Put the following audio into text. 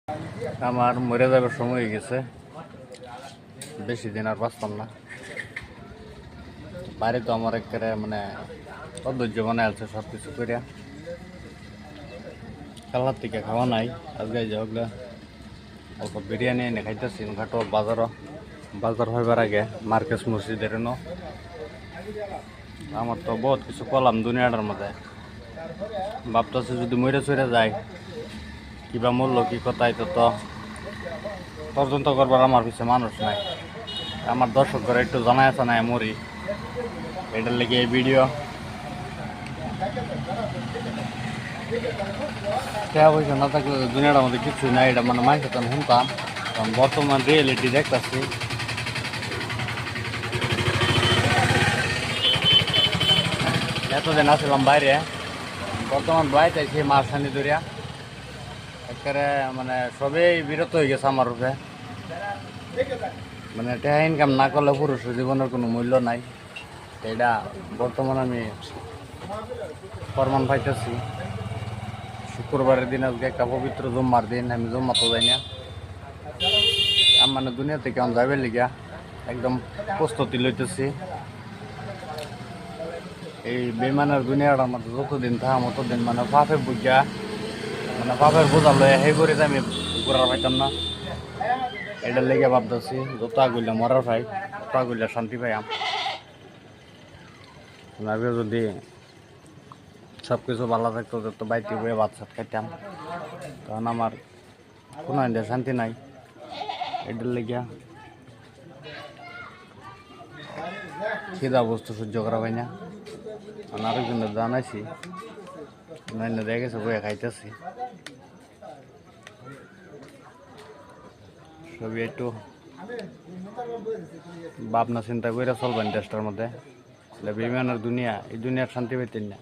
আমার মরে যাবার সময় হয়ে গেছে, বেশি দিন আর বাঁচতাম না। বাড়ি তো আমার একেবারে মানে অধৈর্য বানায় আছে সব কিছু করিয়া। কালার থেকে খাওয়া নাই, আজকে যাওয়া অল্প বিরিয়ানি এনে খাইতেছি ঘাটো বাজার হইবার আগে মার্কেস মসজিদের ন। আমার তো বহুত কিছু করলাম দুনিয়াটার মধ্যে, ভাবতেছি যদি মরে চড়ে যায় কিবা মূল্য কি কথা, এটা তো তদন্ত করবার আমার পিছিয়ে মানুষ নাই। আমার দর্শকরা একটু জানাই আছে না মরি, এটার লেগে এই ভিডিও। টাকা পয়সা না থাকলে দুনিয়াটার মধ্যে কিছুই নাই, এটা মানে মাইকে তখন শুনতাম, কারণ বর্তমান রিয়েলিটি দেখতেছি। এতদিন আসলাম বাইরে, বর্তমান বাইরে সেই মারসানি দরিয়া একেবারে মানে সবই বিরত হয়ে গেছে আমার উপরে। মানে টাকা ইনকাম না করলে পুরুষের জীবনের কোনো মূল্য নাই, এটা বর্তমানে আমি প্রমাণ পাইতেছি। শুক্রবারের দিন আজকে একটা পবিত্র জুম্মার দিন, আমি জুম্মা তো যাই না। আমি মানে দুনিয়া থেকে আমি যাবে লিগা একদম প্রস্তুতি লইতেছি। এই বেমানের দুনিয়াটার মধ্যে যতদিন থাকাম ততদিন মানে পাপে বুঝা, মানে পাপের বোঝা লয়ে সেই করে আমি ঘুরার পাইতাম না। এটার লেগে ভাবতেছি যত আগুলে মরার পাই, তত আগুলে শান্তি পাইয়াম। আগে যদি সব কিছু ভালো থাকতো তো বাইতে বয়ে ভাত সাত খাইতাম, তখন আমার কোনো আইনের শান্তি নাই। এটার লেগে খিদা বস্তু সহ্য করা হয় না। আরেকজনের জানাইছি, নাইলে দেখে গেছে বয়ে খাইতেছি। সবই একটু ভাবনা চিন্তা করে চলবেন দেশটার মধ্যে। বিমানের দুনিয়া, এই দুনিয়ার শান্তি পাইতেন না।